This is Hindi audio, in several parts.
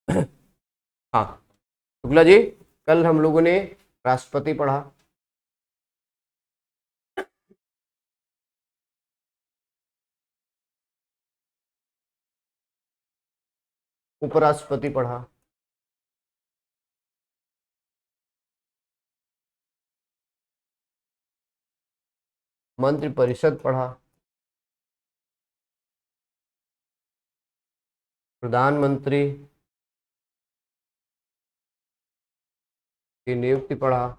हाँ शुक्ला जी, कल हम लोगों ने राष्ट्रपति पढ़ा, उपराष्ट्रपति पढ़ा, मंत्रिपरिषद पढ़ा, प्रधानमंत्री की नियुक्ति पढ़ा,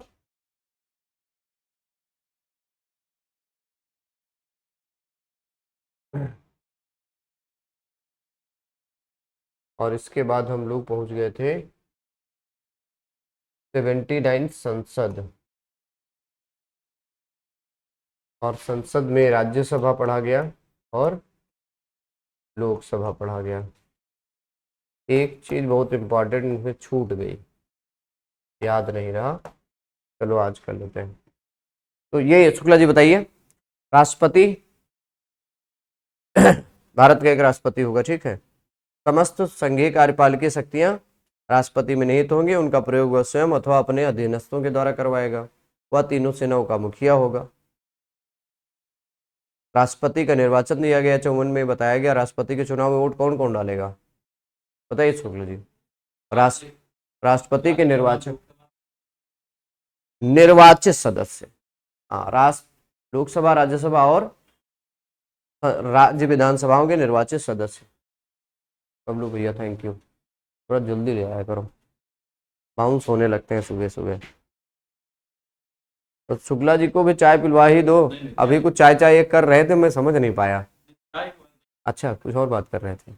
और इसके बाद हम लोग पहुंच गए थे 79 संसद, और संसद में राज्यसभा पढ़ा गया और लोकसभा पढ़ा गया। एक चीज बहुत इंपॉर्टेंट इसमें छूट गई, याद नहीं रहा, चलो आज कर लेते हैं। तो ये शुक्ला जी बताइए, राष्ट्रपति भारत का एक राष्ट्रपति होगा, ठीक है। समस्त संघीय कार्यपालिकीय शक्तियां राष्ट्रपति में निहित होंगी, उनका प्रयोग वह स्वयं अथवा अपने अधीनस्थों के द्वारा करवाएगा। वह तीनों सेनाओं का मुखिया होगा। राष्ट्रपति का निर्वाचन दिया गया 54 में बताया गया। राष्ट्रपति के चुनाव में वोट कौन कौन डालेगा, बताइए शुक्ला जी। राष्ट्रपति के निर्वाचित सदस्य, हाँ, राष्ट्र लोकसभा राज्यसभा और राज्य विधानसभाओं के निर्वाचित सदस्य। बबलू भैया थैंक यू, थोड़ा जल्दी ले आया करो, बाउंस होने लगते हैं सुबह सुबह। तो शुक्ला जी को भी चाय पिलवा ही दो, अभी कुछ चाय चाय कर रहे थे, मैं समझ नहीं पाया। अच्छा कुछ और बात कर रहे थे।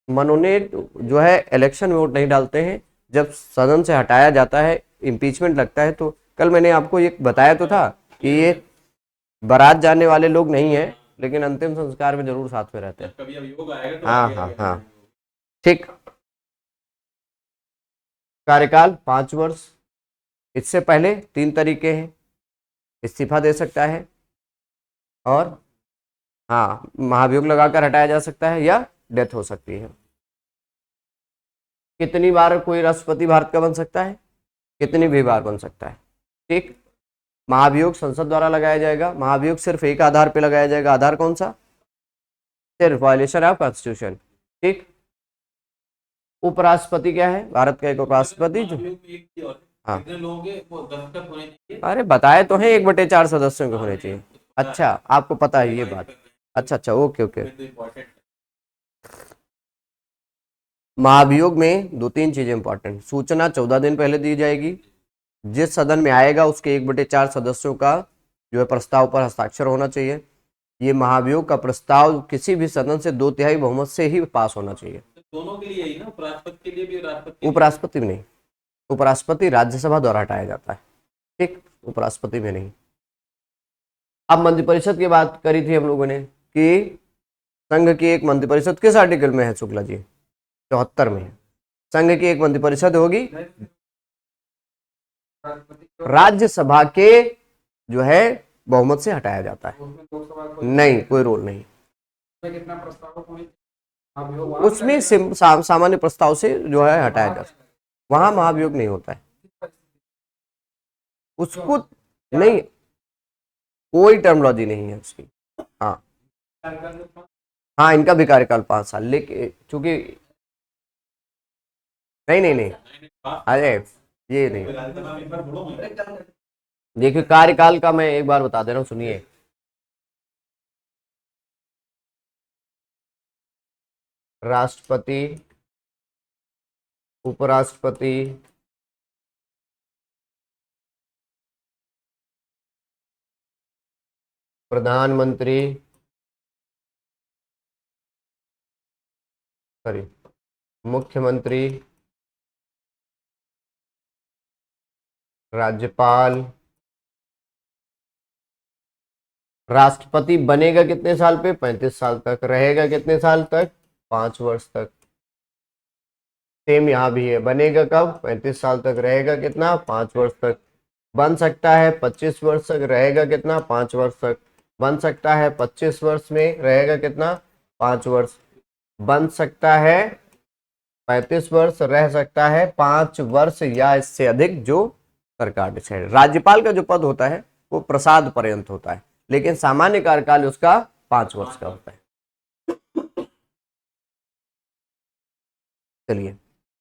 मनोनीत जो है इलेक्शन में वोट नहीं डालते हैं, जब सदन से हटाया जाता है, इम्पीचमेंट लगता है। तो कल मैंने आपको ये बताया तो था कि ये बारात जाने वाले लोग नहीं है, लेकिन अंतिम संस्कार में जरूर साथ में रहते हैं। कभी अभियोग आएगा तो हाँ हाँ हाँ ठीक। कार्यकाल 5 वर्ष, इससे पहले 3 तरीके हैं, इस्तीफा दे सकता है, और हाँ महाभियोग लगाकर हटाया जा सकता है, या डेथ हो सकती है। कितनी बार कोई राष्ट्रपति भारत का बन सकता है, कितनी भी बार बन सकता है, ठीक। महाभियोग संसद द्वारा लगाया जाएगा। महाभियोग सिर्फ एक आधार पे लगाया जाएगा, आधार कौन सा, सिर्फ वायलेशन ऑफ कॉन्स्टिट्यूशन, ठीक। उपराष्ट्रपति क्या है, भारत का एक उपराष्ट्रपति जो, हाँ अरे बताए तो हैं 1/4 सदस्यों के होने चाहिए। अच्छा आपको पता है ये बात, अच्छा अच्छा ओके ओके। महाभियोग में 2-3 चीजें इंपॉर्टेंट, सूचना 14 दिन पहले दी जाएगी, जिस सदन में आएगा उसके 1/4 सदस्यों का जो है प्रस्ताव पर हस्ताक्षर होना चाहिए। ये महाभियोग का प्रस्ताव किसी भी सदन से 2/3 बहुमत से ही पास होना चाहिए। दोनों के लिए ही ना, उपराष्ट्रपति के लिए भी, उपराष्ट्रपति में नहीं, उपराष्ट्रपति राज्यसभा द्वारा हटाया जाता है, ठीक, उपराष्ट्रपति में नहीं। अब मंत्रिपरिषद की बात करी थी हम लोगों ने कि संघ की एक मंत्रिपरिषद किस आर्टिकल में है शुक्ला जी, 74 में है। संघ की एक मंत्रिपरिषद होगी, राज्यसभा के जो है बहुमत से हटाया जाता है, नहीं कोई रोल नहीं। उसमें सामान्य प्रस्ताव से जो है हटाया जाता है, वहां महाभियोग नहीं होता है, उसको नहीं, कोई टर्मोलॉजी नहीं है उसकी। हाँ हाँ इनका भी कार्यकाल 5 साल, लेकिन चूंकि नहीं नहीं नहीं, अरे ये नहीं, देखिए कार्यकाल का मैं एक बार बता दे रहा हूँ, सुनिए। राष्ट्रपति, उपराष्ट्रपति, प्रधानमंत्री, सॉरी मुख्यमंत्री, राज्यपाल, राष्ट्रपति बनेगा कितने साल पे, 35 साल तक, रहेगा कितने साल तक, 5 वर्ष तक। सेम यहाँ भी है, बनेगा कब, 35 साल तक, रहेगा कितना, 5 वर्ष तक। बन सकता है 25 वर्ष तक, रहेगा कितना, 5 वर्ष तक। बन सकता है 25 वर्ष में, रहेगा कितना, 5 वर्ष। बन सकता है 35 वर्ष, रह सकता है 5 वर्ष या इससे अधिक, जो सरकार डिसाइड। राज्यपाल का जो पद होता है वो प्रसाद पर्यंत होता है, लेकिन सामान्य कार्यकाल उसका 5 वर्ष का होता है। चलिए,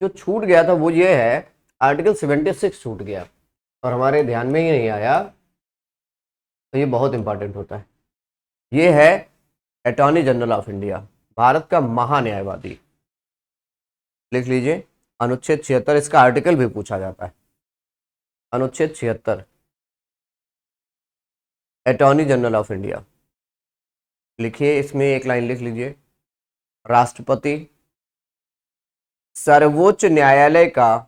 जो छूट गया था वो ये है, आर्टिकल 76 छूट गया और हमारे ध्यान में ही नहीं आया, तो ये बहुत इंपॉर्टेंट होता है। ये है attorney general of India, Bharat का महान्यायवादी। लिख लीजिए, अनुच्छेद 76, इसका आर्टिकल भी पूछा जाता है। अनुच्छेद 76, अटॉर्नी जनरल ऑफ इंडिया। लिखिए, इसमें एक लाइन लिख लीजिए, राष्ट्रपति सर्वोच्च न्यायालय का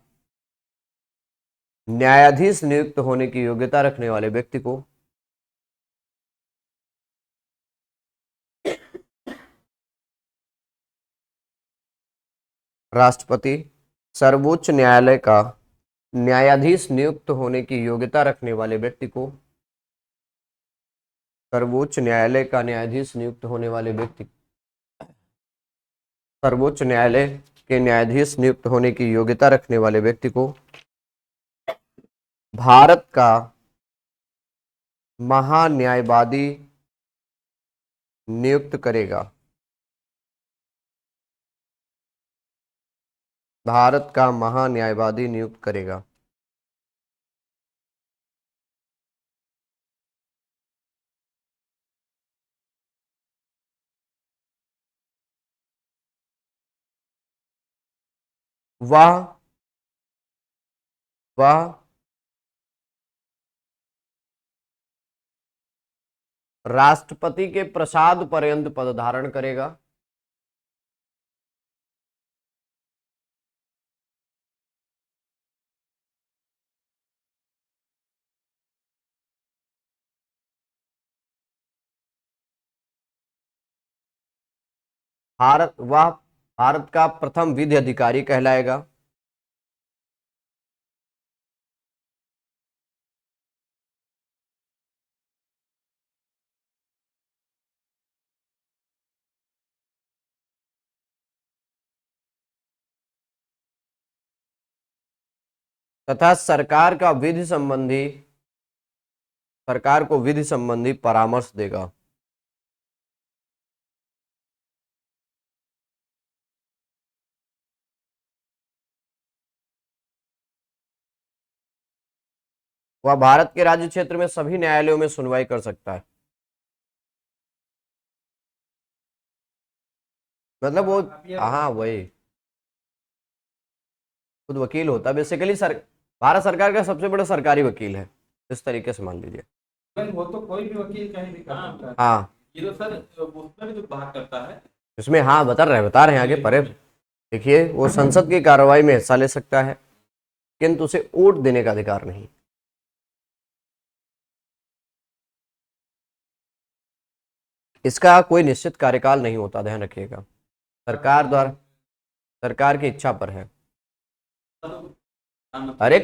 न्यायाधीश नियुक्त होने की योग्यता रखने वाले व्यक्ति को राष्ट्रपति सर्वोच्च न्यायालय का न्यायाधीश नियुक्त होने की योग्यता रखने वाले व्यक्ति को सर्वोच्च न्यायालय का न्यायाधीश नियुक्त होने वाले व्यक्ति सर्वोच्च न्यायालय के न्यायाधीश नियुक्त होने की योग्यता रखने वाले व्यक्ति को भारत का महान्यायवादी नियुक्त करेगा। भारत का महान्यायवादी नियुक्त करेगा। वह वह राष्ट्रपति के प्रसाद पर्यंत पद धारण करेगा। वह भारत का प्रथम विधि अधिकारी कहलाएगा। तथा सरकार को विधि संबंधी परामर्श देगा। वह भारत के राज्य क्षेत्र में सभी न्यायालयों में सुनवाई कर सकता है। मतलब वो, हाँ वही, खुद वकील होता है बेसिकली। भारत सरकार का सबसे बड़ा सरकारी वकील है, इस तरीके से मान लीजिए। वो तो कोई भी वकील कहीं भी कर सकता है। हाँ, ये तो सर उसमें भी तो बात करता है इसमें, हाँ बता रहे हैं आगे परे। देखिए, वो संसद की कार्रवाई में हिस्सा ले सकता है, किंतु उसे वोट देने का अधिकार नहीं। इसका कोई निश्चित कार्यकाल नहीं होता, ध्यान रखिएगा। सरकार की इच्छा पर है। अरे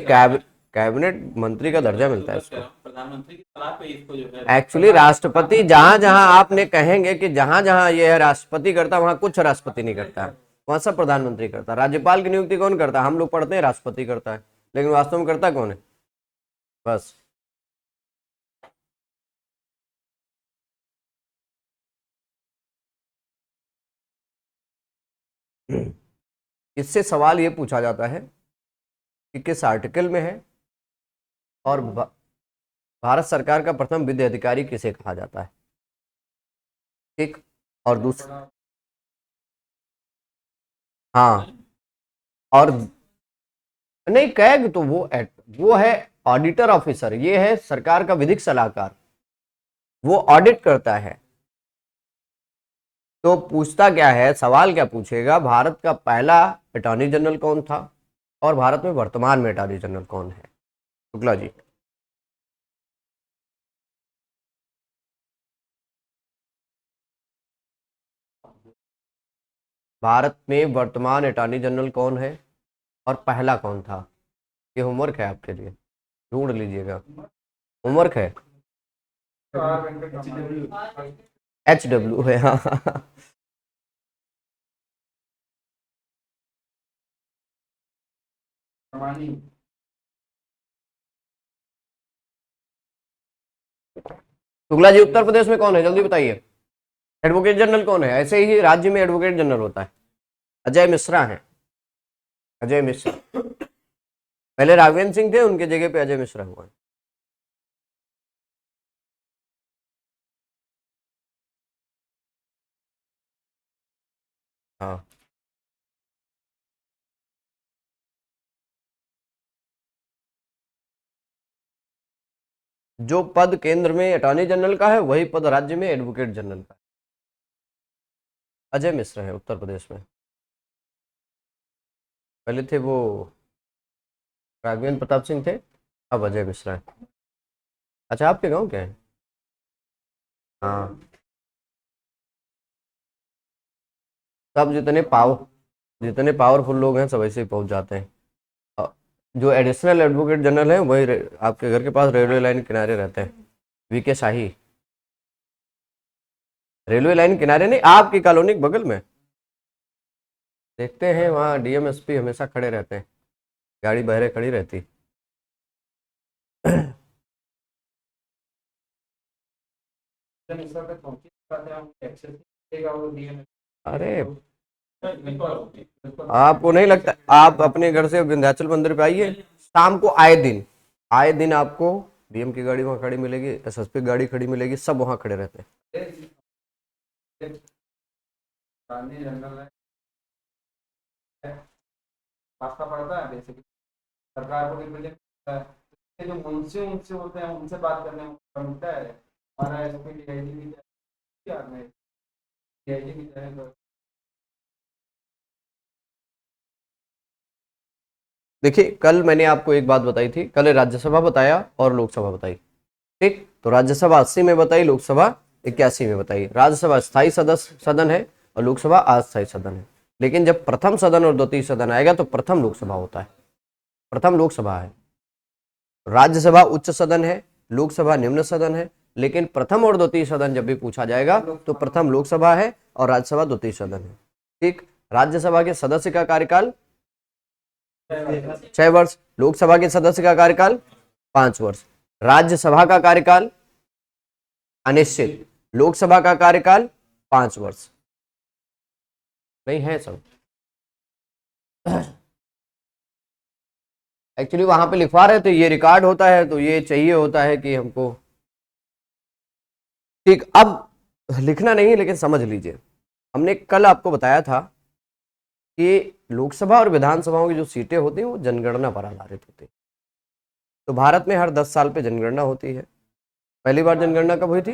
कैबिनेट मंत्री का दर्जा मिलता है इसको। प्रधानमंत्री की सलाह पे इसको जो है एक्चुअली राष्ट्रपति, जहां जहां आपने कहेंगे कि जहां जहां ये है राष्ट्रपति करता, वहां कुछ राष्ट्रपति नहीं करता है, वहां सब प्रधानमंत्री करता है। राज्यपाल की नियुक्ति कौन करता है? हम लोग पढ़ते हैं राष्ट्रपति करता है, लेकिन वास्तव में करता कौन है? बस। इससे सवाल ये पूछा जाता है कि किस आर्टिकल में है और भारत सरकार का प्रथम विधि अधिकारी किसे कहा जाता है। ठीक, और दूसरा, हाँ, और नहीं, कैग तो वो है ऑडिटर ऑफिसर, ये है सरकार का विधिक सलाहकार, वो ऑडिट करता है। तो पूछता क्या है, सवाल क्या पूछेगा, भारत का पहला अटॉर्नी जनरल कौन था और भारत में वर्तमान में अटॉर्नी जनरल कौन है? शुक्ला जी। भारत में वर्तमान अटॉर्नी जनरल कौन है और पहला कौन था? ये होमवर्क है आपके लिए, ढूंढ लीजिएगा, होमवर्क है। HW है, हाँ। प्रमाणी शुक्ला जी, उत्तर प्रदेश में कौन है, जल्दी बताइए। एडवोकेट जनरल कौन है? ऐसे ही राज्य में एडवोकेट जनरल होता है, अजय मिश्रा है, अजय मिश्रा। पहले राघवेंद्र सिंह थे, उनके जगह पे अजय मिश्रा हुआ है। हाँ, जो पद केंद्र में अटॉर्नी जनरल का है वही पद राज्य में एडवोकेट जनरल का है। अजय मिश्रा है उत्तर प्रदेश में। पहले थे वो राघवेंद्र प्रताप सिंह थे, अब अजय मिश्रा है। अच्छा, आपके गांव क्या है? हाँ, सब जितने पावरफुल लोग हैं सब ऐसे ही पहुंच जाते हैं। जो एडिशनल एडवोकेट जनरल हैं वही आपके घर के पास रेलवे लाइन किनारे रहते हैं, वीके शाही। रेलवे लाइन किनारे नहीं, आपकी कॉलोनी के बगल में। देखते हैं वहाँ डीएम एसपी हमेशा खड़े रहते हैं, गाड़ी बहरे खड़ी रहती। इस वक्त पहुंचे पाते हैं, एक्सेस देगा वो डीएम। अरे, बिल्कुल आपको नहीं लगता? आप अपने घर से विंध्याचल मंदिर पे आइए, शाम को आए दिन आपको डीएम की गाड़ी वहाँ खड़ी मिलेगी, एसएसपी गाड़ी खड़ी मिलेगी, सब वहाँ खड़े रहते हैं। गांधी जंगल है, रास्ता पड़ता है बेसिकली सरकार को रिप्रेजेंट करता है। तो जो उनसे होते हैं उनसे बात करने में मौका मिलता है। हमारा एसपी डीआईजी भी डीआईजी भी जाए तो देखिए, कल मैंने आपको एक बात बताई थी, कल राज्यसभा बताया और लोकसभा बताई। ठीक, तो राज्यसभा 80 में बताई, लोकसभा 81 में बताई। राज्यसभा स्थायी सदस्य सदन है और लोकसभा अस्थायी सदन है। लेकिन जब प्रथम सदन और द्वितीय सदन आएगा तो प्रथम लोकसभा होता है, प्रथम लोकसभा है। राज्यसभा उच्च सदन है, लोकसभा निम्न सदन है, लेकिन प्रथम और द्वितीय सदन जब भी पूछा जाएगा तो प्रथम लोकसभा है और राज्यसभा द्वितीय सदन है। ठीक, राज्यसभा के सदस्य का कार्यकाल 6 वर्ष, लोकसभा के सदस्य का कार्यकाल 5 वर्ष, राज्यसभा का कार्यकाल अनिश्चित, लोकसभा का कार्यकाल 5 वर्ष। नहीं है सब? एक्चुअली वहां पे लिखवा रहे थे, ये रिकॉर्ड होता है तो ये चाहिए होता है कि हमको। ठीक, अब लिखना नहीं लेकिन समझ लीजिए, हमने कल आपको बताया था कि लोकसभा और विधानसभाओं की जो सीटें होती हैं वो जनगणना पर आधारित होती है। तो भारत में हर 10 साल पे जनगणना होती है। पहली बार जनगणना कब हुई थी?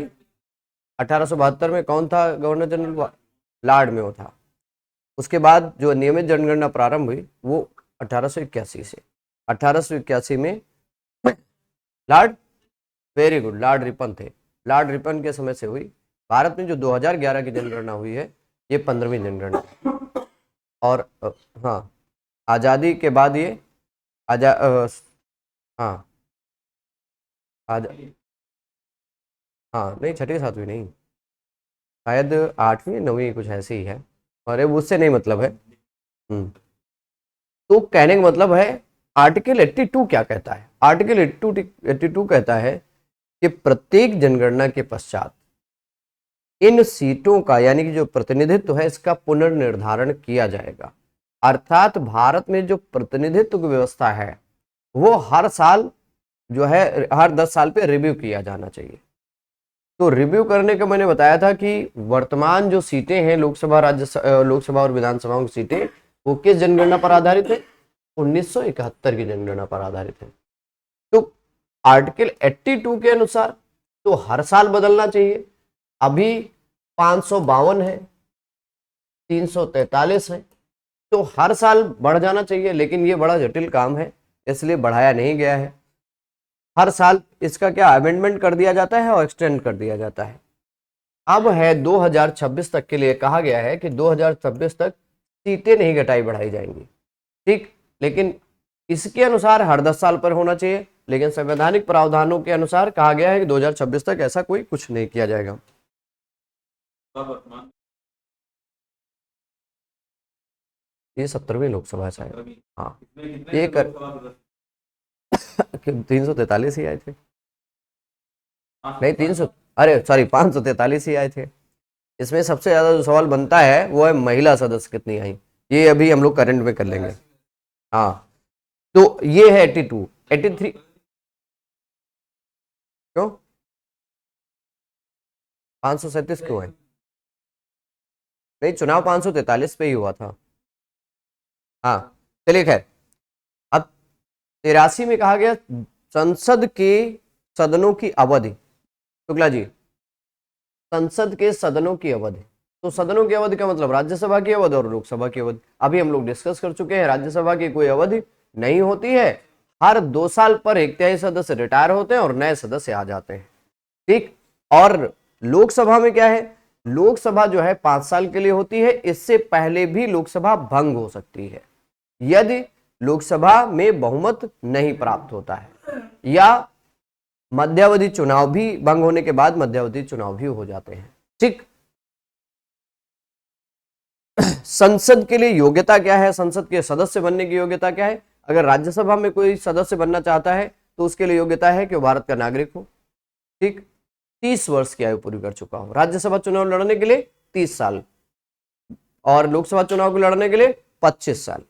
1872 में। कौन था गवर्नर जनरल? लॉर्ड मेयो था। उसके बाद जो नियमित जनगणना प्रारंभ हुई वो 1881 से। 1881 में Lord, very good, Lord Ripon थे। लॉर्ड रिपन के समय से हुई। भारत में जो 2011 की जनगणना हुई है ये 15वीं जनगणना। और हाँ, आज़ादी के बाद ये हाँ हाँ, नहीं, छठी सातवीं नहीं, शायद 8वीं 9वीं कुछ ऐसे ही है। अरे उससे नहीं मतलब है। तो कहने का मतलब है, आर्टिकल 82 क्या कहता है? आर्टिकल 82 कहता है कि प्रत्येक जनगणना के पश्चात इन सीटों का, यानी कि जो प्रतिनिधित्व है, इसका पुनर्निर्धारण किया जाएगा। अर्थात भारत में जो प्रतिनिधित्व की व्यवस्था है वो हर साल जो है, हर 10 साल पे रिव्यू किया जाना चाहिए। तो रिव्यू करने का मैंने बताया था कि वर्तमान जो सीटें हैं लोकसभा लोकसभा और विधानसभाओं की सीटें, वो किस जनगणना पर आधारित है? 1971 की जनगणना पर आधारित है। तो आर्टिकल 82 के अनुसार तो हर साल बदलना चाहिए। अभी 552 है, 343 है, तो हर साल बढ़ जाना चाहिए। लेकिन ये बड़ा जटिल काम है, इसलिए बढ़ाया नहीं गया है। हर साल इसका क्या अमेंडमेंट कर दिया जाता है और एक्सटेंड कर दिया जाता है। अब है 2026 तक के लिए कहा गया है कि 2026 तक सीटें नहीं घटाई बढ़ाई जाएंगी। ठीक, लेकिन इसके अनुसार हर 10 साल पर होना चाहिए। लेकिन संवैधानिक प्रावधानों के अनुसार कहा गया है कि 2026 तक ऐसा कोई कुछ नहीं किया जाएगा। ये 17वीं लोकसभा शायद। 17वीं। हाँ, कितने कितने ये कर लोकसभा सदस्य? 343 ही आए थे, नहीं 500? 300, अरे सॉरी 543 ही आए थे। इसमें सबसे ज्यादा जो सवाल बनता है वो है महिला सदस्य कितनी आई, ये अभी हम लोग करंट में कर लेंगे। हाँ, तो ये है 82, 83 क्यों 537 क्यों है? नहीं, चुनाव 543 पे ही हुआ था। हाँ, चलिए खैर, अब 83 में कहा गया संसद के सदनों की अवधि, शुक्ला जी, संसद के सदनों की अवधि, तो सदनों की अवधि का मतलब राज्यसभा की अवधि और लोकसभा की अवधि। अभी हम लोग डिस्कस कर चुके हैं, राज्यसभा की कोई अवधि नहीं होती है, हर 2 साल पर 1/3 सदस्य रिटायर होते हैं और नए सदस्य आ जाते हैं, ठीक। और लोकसभा में क्या है, लोकसभा जो है 5 साल के लिए होती है, इससे पहले भी लोकसभा भंग हो सकती है यदि लोकसभा में बहुमत नहीं प्राप्त होता है, या मध्यावधि चुनाव भी भंग होने के बाद मध्यावधि चुनाव भी हो जाते हैं, ठीक। संसद के लिए योग्यता क्या है, संसद के सदस्य बनने की योग्यता क्या है? अगर राज्यसभा में कोई सदस्य बनना चाहता है तो उसके लिए योग्यता है कि वो भारत का नागरिक हो, ठीक, 30 वर्ष की आयु पूरी कर चुका हो। राज्यसभा चुनाव लड़ने के लिए 30 साल और लोकसभा चुनाव को लड़ने के लिए 25 साल,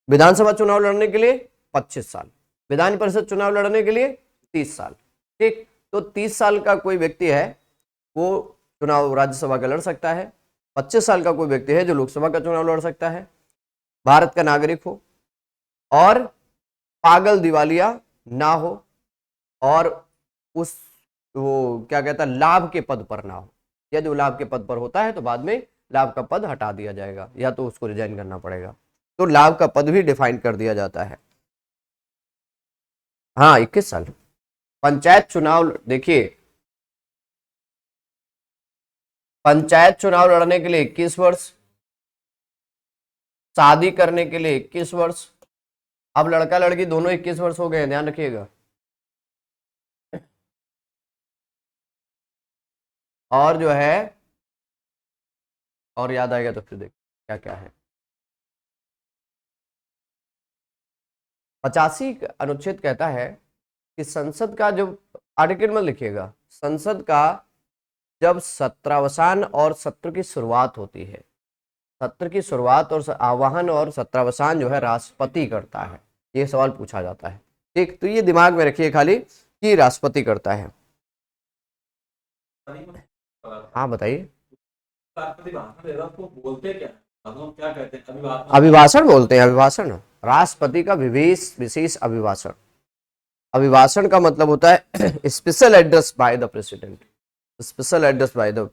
विधानसभा चुनाव लड़ने के लिए 25 साल, विधान परिषद चुनाव लड़ने के लिए 30 साल, ठीक। तो 30 साल का कोई व्यक्ति है वो चुनाव राज्यसभा का लड़ सकता है, 25 साल का कोई व्यक्ति है जो लोकसभा का चुनाव लड़ सकता है, भारत का नागरिक हो और पागल दिवालिया ना हो और उस वो क्या कहता है लाभ के पद पर ना हो। यदि वो लाभ के पद पर होता है तो बाद में लाभ का पद हटा दिया जाएगा या तो उसको रिजाइन करना पड़ेगा, तो लाभ का पद भी डिफाइन कर दिया जाता है। हाँ, 21 साल। पंचायत चुनाव देखिए, पंचायत चुनाव लड़ने के लिए 21 वर्ष, शादी करने के लिए 21 वर्ष। अब लड़का लड़की दोनों 21 वर्ष हो गए हैं, ध्यान रखिएगा। और जो है, और याद आएगा तो फिर देख क्या क्या है। 85 अनुच्छेद कहता है कि संसद का जब, आर्टिकल में लिखिएगा, संसद का जब सत्रावसान और सत्र की शुरुआत होती है, सत्र की शुरुआत और आवाहन और सत्रावसान जो है राष्ट्रपति करता है, ये सवाल पूछा जाता है, ठीक। तो ये दिमाग में रखिए खाली कि राष्ट्रपति करता है। हाँ बताइए। राष्ट्रपति भाषण दे रहा है, उसको बोलते क्या है? हम क्या कहते हैं? अभिभाषण। अभिभाषण बोलते हैं, अभिभाषण, राष्ट्रपति का विशेष विशेष अभिभाषण। अभिभाषण का मतलब होता है special address by the president, special address by the,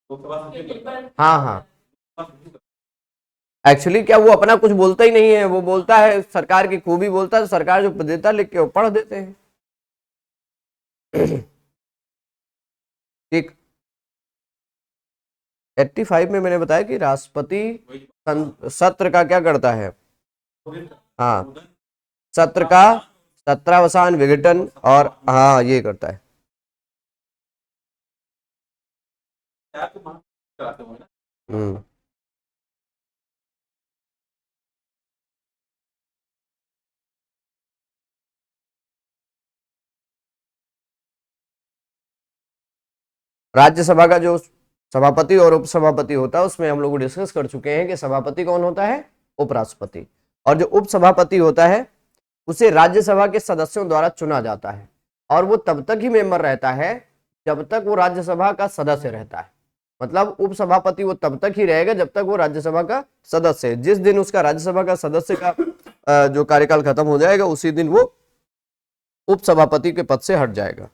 Lok Sabha सचिव करता है। हाँ हाँ, एक्चुअली क्या वो अपना कुछ बोलता ही नहीं है, वो बोलता है सरकार की खूबी बोलता है, सरकार जो देता लिख के वो पढ़ देते हैं, ठीक। 85 में मैंने बताया कि राष्ट्रपति सत्र का क्या करता है, हाँ, सत्र का सत्रावसान, विघटन और हाँ ये करता है। हम्म, राज्यसभा का जो सभापति और उपसभापति होता है उसमें हम लोग डिस्कस कर चुके हैं कि सभापति कौन होता है, उपराष्ट्रपति, और जो उपसभापति होता है उसे राज्यसभा के सदस्यों द्वारा चुना जाता है और वो तब तक ही मेंबर रहता है जब तक वो राज्यसभा का सदस्य रहता है। मतलब उपसभापति वो तब तक ही रहेगा जब तक वो राज्यसभा का सदस्य है। जिस दिन उसका राज्यसभा का सदस्य का जो कार्यकाल खत्म हो जाएगा उसी दिन वो उपसभापति के पद से हट जाएगा।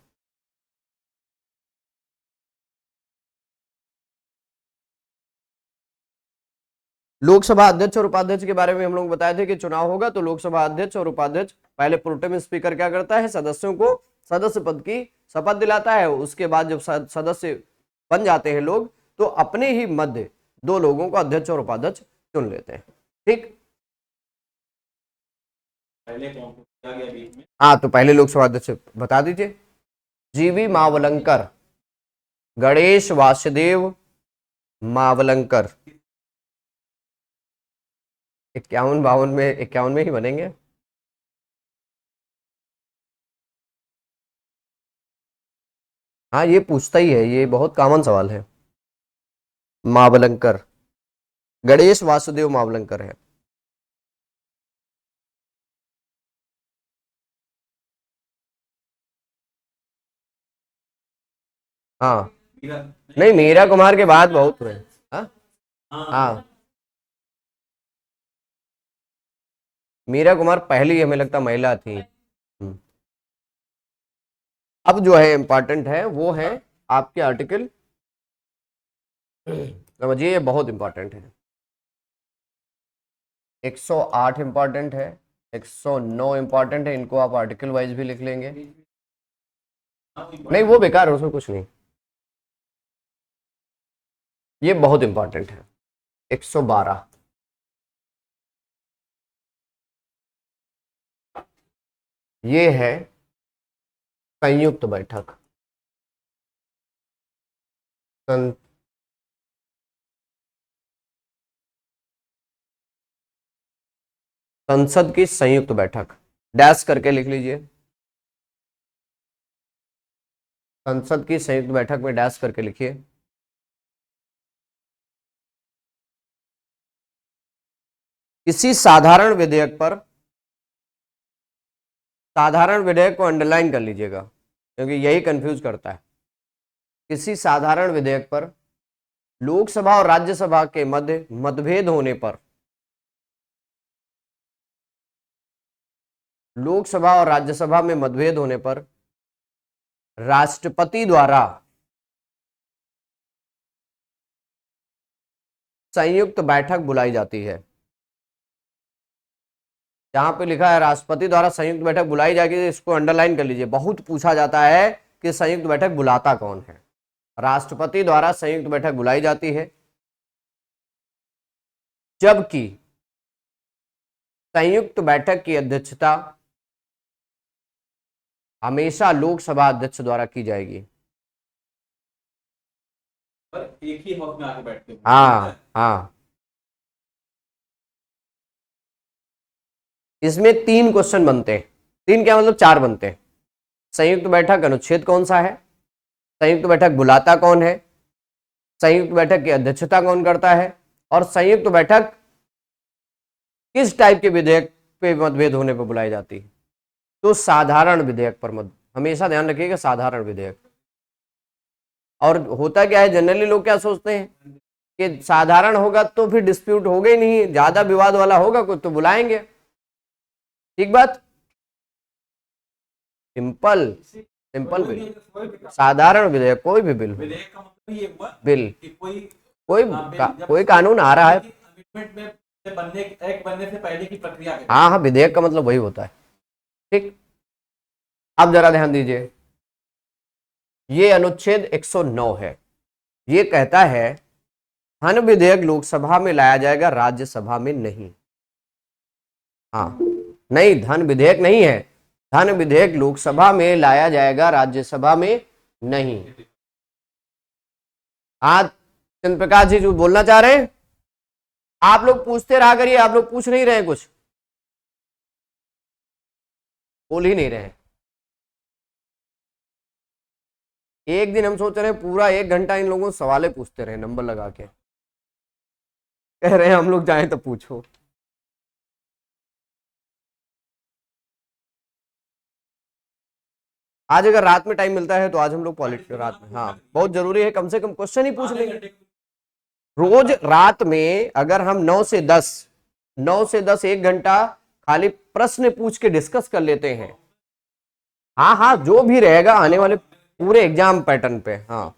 लोकसभा अध्यक्ष और उपाध्यक्ष के बारे में हम लोग बताए थे कि चुनाव होगा तो लोकसभा अध्यक्ष और उपाध्यक्ष, पहले प्रोटेम स्पीकर क्या करता है, सदस्यों को सदस्य पद की शपथ दिलाता है, उसके बाद जब सदस्य बन जाते हैं लोग तो अपने ही मध्य 2 लोगों को अध्यक्ष और उपाध्यक्ष चुन लेते हैं, ठीक। पहले कौन किया गया बीच में? हाँ, तो पहले लोकसभा अध्यक्ष बता दीजिए। जीवी मावलंकर, गणेश वासुदेव मावलंकर। 51 में ही बनेंगे। हाँ ये पूछता ही है, ये बहुत कॉमन सवाल है। मावलंकर, गणेश वासुदेव मावलंकर है। हाँ नहीं, मीरा कुमार के बाद बहुत हुए। हाँ हाँ, मीरा कुमार पहली हमें लगता महिला थी। अब जो है इंपॉर्टेंट है वो है आपके आर्टिकल, समझिए ये बहुत इंपॉर्टेंट है। 108 इंपॉर्टेंट है, 109 इंपॉर्टेंट है, इनको आप आर्टिकल वाइज भी लिख लेंगे। नहीं वो बेकार है, उसमें कुछ नहीं। ये बहुत इंपॉर्टेंट है। 112, ये है संयुक्त बैठक। संसद की संयुक्त बैठक, डैश करके लिख लीजिए। संसद की संयुक्त बैठक में डैश करके लिखिए। किसी साधारण विधेयक पर, साधारण विधेयक को अंडरलाइन कर लीजिएगा क्योंकि यही कंफ्यूज करता है। किसी साधारण विधेयक पर लोकसभा और राज्यसभा के मध्य मतभेद होने पर, लोकसभा और राज्यसभा में मतभेद होने पर राष्ट्रपति द्वारा संयुक्त बैठक बुलाई जाती है। जहां पे लिखा है राष्ट्रपति द्वारा संयुक्त बैठक बुलाई जाएगी, इसको अंडरलाइन कर लीजिए। बहुत पूछा जाता है कि संयुक्त बैठक बुलाता कौन है। राष्ट्रपति द्वारा संयुक्त बैठक बुलाई जाती है, जबकि संयुक्त बैठक की अध्यक्षता हमेशा लोकसभा अध्यक्ष द्वारा की जाएगी। एक ही हाउस में आके बैठते हैं। हाँ हाँ, इसमें 3 क्वेश्चन बनते हैं। 3 क्या मतलब 4 बनते हैं। संयुक्त बैठक अनुच्छेद कौन सा है, संयुक्त बैठक बुलाता कौन है, संयुक्त बैठक की अध्यक्षता कौन करता है, और संयुक्त बैठक किस टाइप के विधेयक पे मतभेद होने पर बुलाई जाती है। तो साधारण विधेयक पर मत, हमेशा ध्यान रखिएगा साधारण विधेयक। और होता क्या है, जनरली लोग क्या सोचते हैं कि साधारण होगा तो फिर डिस्प्यूट होगा ही नहीं, ज्यादा विवाद वाला होगा कुछ तो बुलाएंगे। ठीक बात, सिंपल सिंपल बिल, साधारण विधेयक, कोई भी बिल, विधेयक का मतलब ये हुआ बिल, कि कोई कोई कानून आ रहा है। बनने से पहले की प्रक्रिया है। हाँ हाँ, विधेयक का मतलब वही होता है। ठीक, अब जरा ध्यान दीजिए, ये अनुच्छेद 109 है। ये कहता है धन विधेयक लोकसभा में लाया जाएगा, राज्यसभा में नहीं। हाँ नहीं, धन विधेयक नहीं है, धन विधेयक लोकसभा में लाया जाएगा, राज्यसभा में नहीं। आज चंद्र प्रकाश जी जो बोलना चाह रहे हैं, आप लोग पूछते रहा करिए, आप लोग पूछ नहीं रहे हैं, कुछ बोल ही नहीं रहे हैं। एक दिन हम सोच रहे हैं पूरा 1 घंटा इन लोगों से सवालें पूछते रहे, नंबर लगा के, कह रहे हैं हम लोग जाएं तो पूछो। आज अगर रात में टाइम मिलता है तो आज हम लोग पॉलिटिक्स रात में, हाँ बहुत जरूरी है, कम से कम क्वेश्चन ही पूछ लेंगे रोज रात में। अगर हम 9 से 10 1 घंटा खाली प्रश्न पूछ के डिस्कस कर लेते हैं, हाँ हाँ जो भी रहेगा आने वाले पूरे एग्जाम पैटर्न पे। हाँ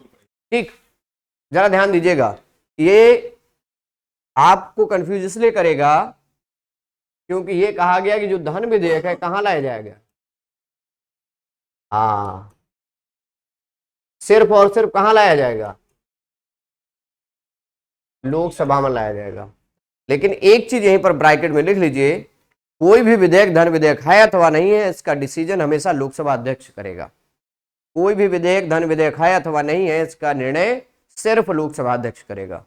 ठीक, जरा ध्यान दीजिएगा, ये आपको कंफ्यूज इसलिए करेगा क्योंकि ये कहा गया कि जो धन विधेयक है कहाँ लाया जाएगा। हाँ, सिर्फ और सिर्फ कहाँ लाया जाएगा, लोकसभा में लाया जाएगा। लेकिन एक चीज यहीं पर ब्रैकेट में लिख लीजिए, कोई भी विधेयक धन विधेयक है अथवा नहीं है, इसका डिसीजन हमेशा लोकसभा अध्यक्ष करेगा। कोई भी विधेयक धन विधेयक है अथवा नहीं है, इसका निर्णय सिर्फ लोकसभा अध्यक्ष करेगा।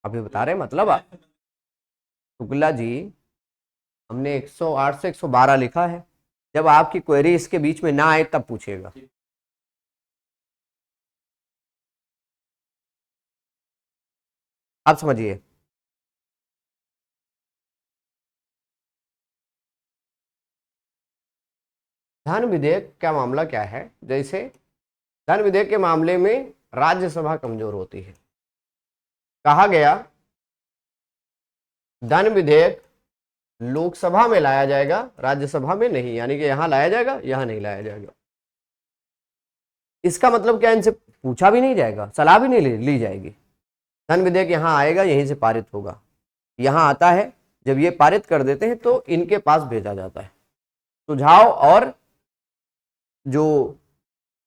अभी बता रहे मतलब आप शुक्ला जी, हमने 108 से 112 लिखा है। जब आपकी क्वेरी इसके बीच में ना आए तब पूछेगा। आप समझिए, धन विधेयक का मामला क्या है, जैसे धन विधेयक के मामले में राज्यसभा कमजोर होती है। कहा गया धन विधेयक लोकसभा में लाया जाएगा, राज्यसभा में नहीं, यानी कि यहां लाया जाएगा, यहां नहीं लाया जाएगा। इसका मतलब क्या, इनसे पूछा भी नहीं जाएगा, सलाह भी नहीं ली जाएगी। धन विधेयक यहां आएगा, यहीं से पारित होगा। यहां आता है, जब ये पारित कर देते हैं तो इनके पास भेजा जाता है सुझाव और जो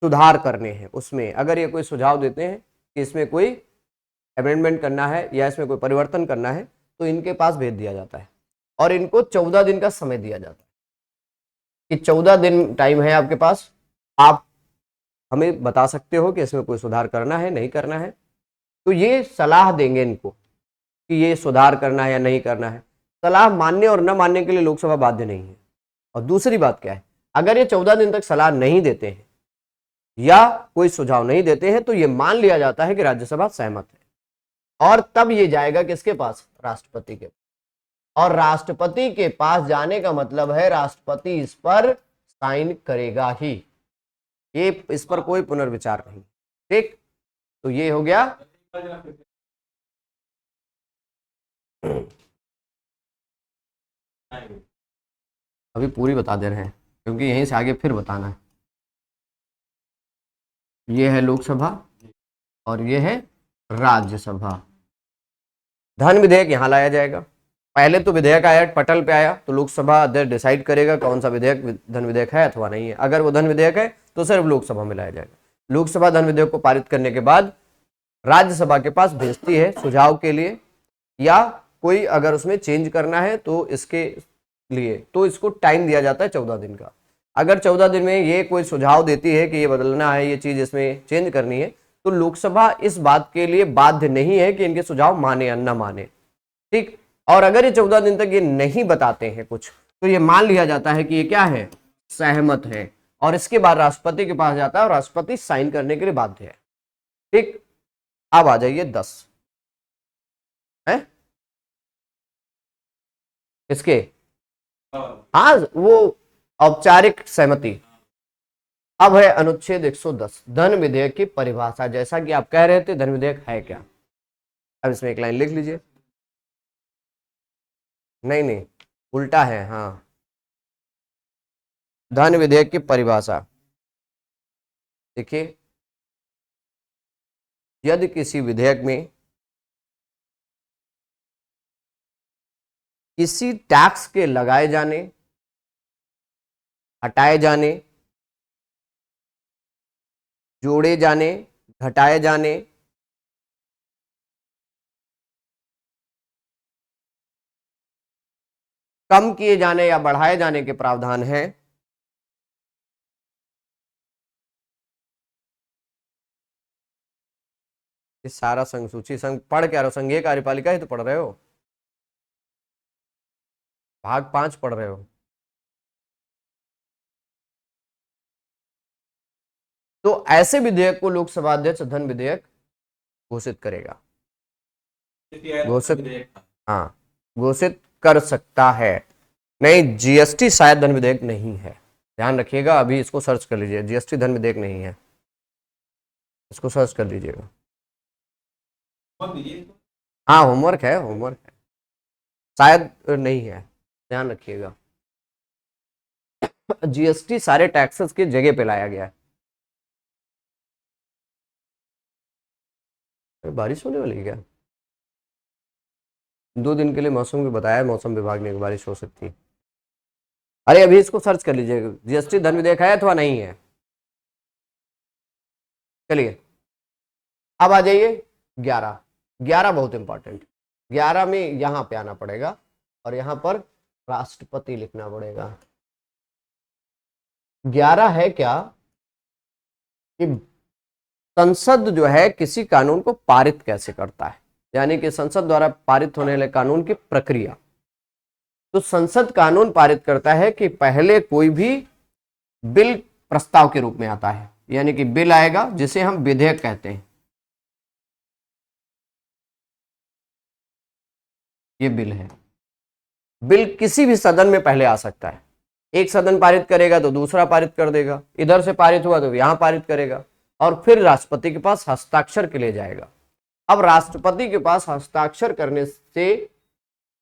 सुधार करने हैं उसमें। अगर ये कोई सुझाव देते हैं कि इसमें कोई अमेंडमेंट करना है या इसमें कोई परिवर्तन करना है, तो इनके पास भेज दिया जाता है और इनको 14 दिन का समय दिया जाता है कि 14 दिन टाइम है आपके पास, आप हमें बता सकते हो कि इसमें कोई सुधार करना है, नहीं करना है। तो ये सलाह देंगे इनको कि ये सुधार करना है या नहीं करना है। सलाह मानने और न मानने के लिए लोकसभा बाध्य नहीं है। और दूसरी बात क्या है, अगर ये 14 दिन तक सलाह नहीं देते हैं या कोई सुझाव नहीं देते हैं, तो ये मान लिया जाता है कि राज्यसभा सहमत है और तब ये जाएगा किसके पास, राष्ट्रपति के पास। और राष्ट्रपति के पास जाने का मतलब है राष्ट्रपति इस पर साइन करेगा ही, ये इस पर कोई पुनर्विचार नहीं। ठीक, तो ये हो गया। अभी पूरी बता दे रहे हैं क्योंकि यहीं से आगे फिर बताना है। ये है लोकसभा और ये है राज्यसभा। धन विधेयक यहां लाया जाएगा। पहले तो विधेयक आया, पटल पे आया, तो लोकसभा अध्यक्ष डिसाइड करेगा कौन सा विधेयक धन विधेयक है अथवा नहीं है। अगर वो धन विधेयक है तो सिर्फ लोकसभा में लाया जाएगा। लोकसभा धन विधेयक को पारित करने के बाद राज्यसभा के पास भेजती है सुझाव के लिए, या कोई अगर उसमें चेंज करना है तो इसके लिए तो इसको टाइम दिया जाता है 14 दिन का। अगर 14 दिन में ये कोई सुझाव देती है कि ये बदलना है, ये चीज इसमें चेंज करनी है, तो लोकसभा इस बात के लिए बाध्य नहीं है कि इनके सुझाव माने या न माने। ठीक, और अगर ये 14 दिन तक ये नहीं बताते हैं कुछ, तो ये मान लिया जाता है कि ये क्या है, सहमत है, और इसके बाद राष्ट्रपति के पास जाता है और राष्ट्रपति साइन करने के लिए बाध्य है। ठीक, अब आ जाइए 10 है इसके, हाँ वो औपचारिक सहमति। अब है अनुच्छेद 110 धन विधेयक की परिभाषा। जैसा कि आप कह रहे थे धन विधेयक है क्या, अब इसमें एक लाइन लिख लीजिए। नहीं नहीं, उल्टा है, हाँ, धन विधेयक की परिभाषा। देखिए, यदि किसी विधेयक में किसी टैक्स के लगाए जाने, हटाए जाने, जोड़े जाने, घटाए जाने, कम किए जाने या बढ़ाए जाने के प्रावधान हैं, इस सारा संघ सूची संघ पढ़ क्या रहे हो, संघीय कार्यपालिका ही तो पढ़ रहे हो, भाग 5 पढ़ रहे हो। तो ऐसे विधेयक को लोकसभा अध्यक्ष धन विधेयक घोषित करेगा, घोषित, हाँ, घोषित कर सकता है। नहीं, जीएसटी शायद धन विधेयक नहीं है, ध्यान रखिएगा। अभी इसको सर्च कर लीजिए, जीएसटी धन विधेयक नहीं है, इसको सर्च कर लीजिएगा। हाँ, होमवर्क है, होमवर्क है, शायद नहीं है, ध्यान रखिएगा। जीएसटी सारे टैक्सेस की जगह पे लाया गया है। बारिश होने वाली है क्या? 2 दिन के लिए मौसम को बताया मौसम विभाग ने, बारिश हो सकती है। अरे अभी इसको सर्च कर लीजिए, जीएसटी धन विधेयक है अथवा नहीं है। चलिए अब आ जाइए 11 11 बहुत इंपॉर्टेंट, 11 में यहां पे आना पड़ेगा और यहां पर राष्ट्रपति लिखना पड़ेगा। 11 है क्या कि संसद जो है किसी कानून को पारित कैसे करता है, यानी कि संसद द्वारा पारित होने वाले कानून की प्रक्रिया। तो संसद कानून पारित करता है कि पहले कोई भी बिल प्रस्ताव के रूप में आता है, यानी कि बिल आएगा जिसे हम विधेयक कहते हैं, ये बिल है। बिल किसी भी सदन में पहले आ सकता है, एक सदन पारित करेगा तो दूसरा पारित कर देगा, इधर से पारित हुआ तो यहां पारित करेगा और फिर राष्ट्रपति के पास हस्ताक्षर के लिए जाएगा। अब राष्ट्रपति के पास हस्ताक्षर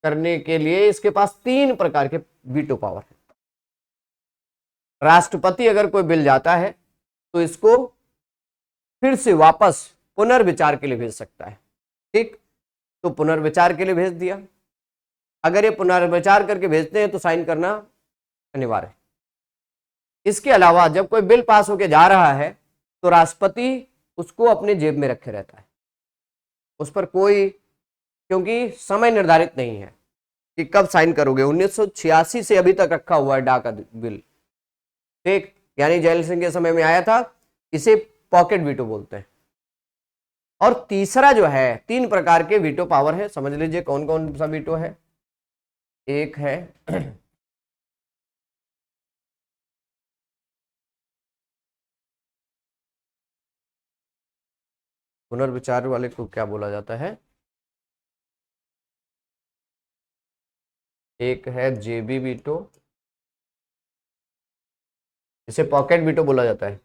करने के लिए इसके पास 3 प्रकार के वीटो पावर है। राष्ट्रपति अगर कोई बिल जाता है तो इसको फिर से वापस पुनर्विचार के लिए भेज सकता है, ठीक। तो पुनर्विचार के लिए भेज दिया, अगर ये पुनर्विचार करके भेजते हैं तो साइन करना अनिवार्य है। इसके अलावा जब कोई बिल पास होके जा रहा है तो राष्ट्रपति उसको अपने जेब में रखे रहता है, उस पर कोई, क्योंकि समय निर्धारित नहीं है कि कब साइन करोगे। 1986 से अभी तक रखा हुआ है डाक बिल, ठीक, यानी जैल सिंह के समय में आया था, इसे पॉकेट वीटो बोलते हैं। और तीसरा जो है, 3 प्रकार के वीटो पावर है, समझ लीजिए कौन कौन सा वीटो है। एक है पुनर्विचार वाले को क्या बोला जाता है, एक है जेबी वीटो, इसे पॉकेट वीटो बोला जाता है।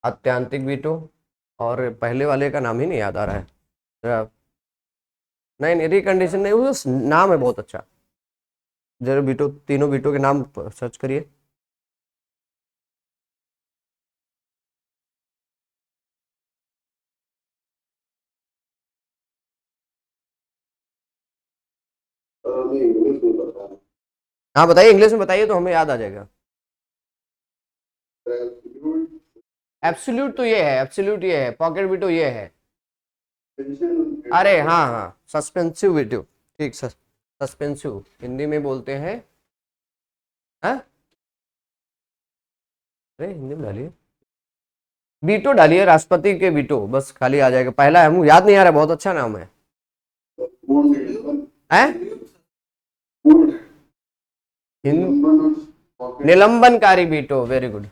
अत्यांतिक वीटो, और पहले वाले का नाम ही नहीं याद आ रहा है, नहीं रिकंडीशन नहीं, वो नाम है बहुत अच्छा, जरा वीटो, तीनों वीटो के नाम सर्च करिए। हाँ बताइए, इंग्लिश में बताइए तो हमें याद आ जाएगा। एब्सोल्यूट तो ये है, एब्सोल्यूट ये है, पॉकेट वीटो ये है। अरे हाँ हाँ, सस्पेंसिव वीटो, ठीक, सस्पेंसिव हिंदी में बोलते हैं। हाँ, अरे हिंदी में डालिए, वीटो डालिए, राष्ट्रपति के वीटो, बस खाली आ जाएगा। पहला है, मुझे याद नहीं आ रहा, बहुत अच्छा नाम है। निलंबनकारी वीटो, वेरी गुड।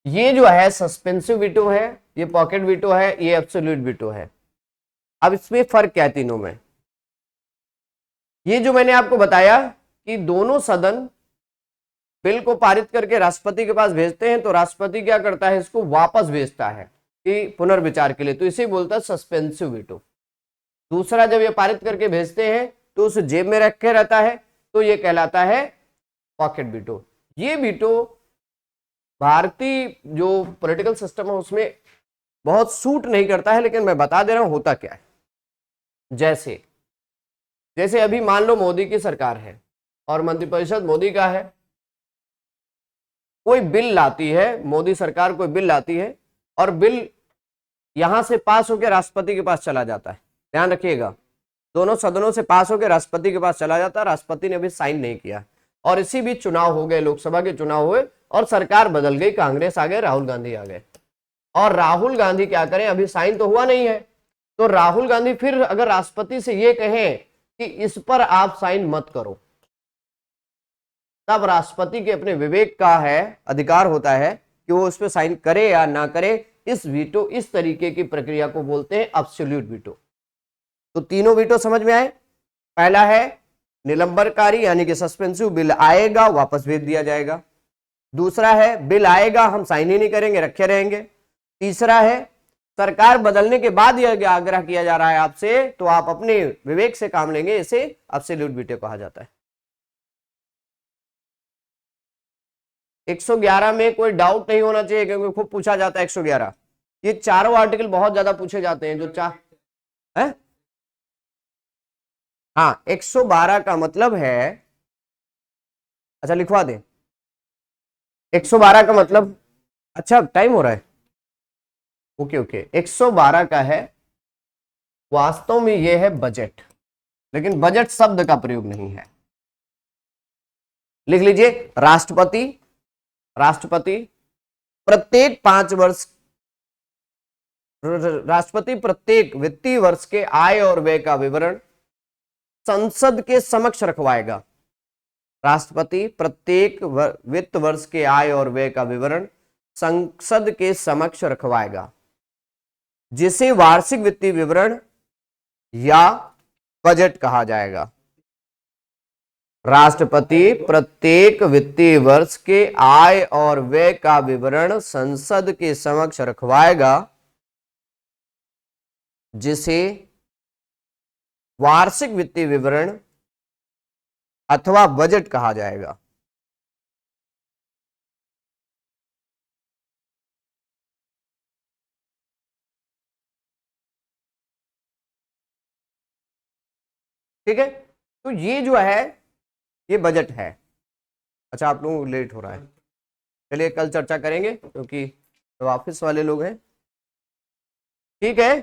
ये जो है सस्पेंसिव वीटो है, ये पॉकेट वीटो है, ये एब्सोल्यूट वीटो है। अब इसमें फर्क क्या है तीनों में, ये जो मैंने आपको बताया कि दोनों सदन बिल को पारित करके राष्ट्रपति के पास भेजते हैं तो राष्ट्रपति क्या करता है, इसको वापस भेजता है कि पुनर्विचार के लिए, तो इसे बोलता है सस्पेंसिव वीटो। दूसरा, जब ये पारित करके भेजते हैं तो उसे जेब में रखे रहता है, तो ये कहलाता है पॉकेट वीटो। ये वीटो भारतीय जो पॉलिटिकल सिस्टम है उसमें बहुत सूट नहीं करता है, लेकिन मैं बता दे रहा हूं होता क्या है। जैसे अभी मान लो मोदी की सरकार है और मंत्रिपरिषद मोदी का है, कोई बिल लाती है, मोदी सरकार कोई बिल लाती है और बिल यहां से पास होकर राष्ट्रपति के पास चला जाता है, ध्यान रखिएगा, दोनों सदनों से पास होकर राष्ट्रपति के पास चला जाता है, राष्ट्रपति ने अभी साइन नहीं किया, और इसी बीच चुनाव हो गए, लोकसभा के चुनाव हुए और सरकार बदल गई, कांग्रेस आ गए, राहुल गांधी आ गए, और राहुल गांधी क्या करें, अभी साइन तो हुआ नहीं है, तो राहुल गांधी फिर अगर राष्ट्रपति से ये कहें कि इस पर आप साइन मत करो, तब राष्ट्रपति के अपने विवेक का है, अधिकार होता है कि वो उस पर साइन करे या ना करे। इस वीटो, इस तरीके की प्रक्रिया को बोलते हैं एब्सोल्यूट वीटो। तो तीनों वीटो समझ में आए। पहला है निलंबनकारी, यानी कि सस्पेंसिव, बिल आएगा वापस भेज दिया जाएगा। दूसरा है बिल आएगा हम साइन ही नहीं करेंगे, रखे रहेंगे। तीसरा है सरकार बदलने के बाद यह आग्रह किया जा रहा है आपसे, तो आप अपने विवेक से काम लेंगे, इसे एब्सोल्यूट वीटो कहा जाता है। 111 में कोई डाउट नहीं होना चाहिए क्योंकि खूब पूछा जाता है 111, ये चारों आर्टिकल बहुत ज्यादा पूछे जाते हैं, जो है। हाँ, 112 का मतलब है अच्छा लिखवा दें। 112 का मतलब, अच्छा टाइम हो रहा है, ओके ओके। 112 का है, वास्तव में ये है बजट, लेकिन बजट शब्द का प्रयोग नहीं है। लिख लीजिए, राष्ट्रपति, राष्ट्रपति प्रत्येक 5 वर्ष, राष्ट्रपति प्रत्येक वित्तीय वर्ष के आय और व्यय का विवरण संसद के समक्ष रखवाएगा। राष्ट्रपति प्रत्येक वित्त वर्ष के आय और व्यय का विवरण संसद के समक्ष रखवाएगा, जिसे वार्षिक वित्तीय विवरण या बजट कहा जाएगा। राष्ट्रपति प्रत्येक वित्तीय वर्ष के आय और व्यय का विवरण संसद के समक्ष रखवाएगा, जिसे वार्षिक वित्तीय विवरण अथवा बजट कहा जाएगा। ठीक है, तो ये जो है ये बजट है। अच्छा आप लोगों को लेट हो रहा है, चलिए कल चर्चा करेंगे क्योंकि तो ऑफिस वाले लोग हैं। ठीक है,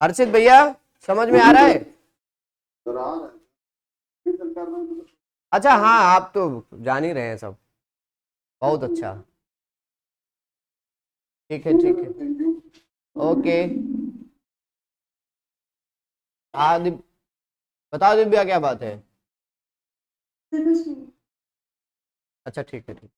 हर्षित भैया समझ में आ रहा है? अच्छा हाँ, आप तो जान ही रहे हैं सब, बहुत अच्छा। ठीक है ठीक है, ओके। बताओ दिव्या क्या बात है? अच्छा ठीक है ठीक।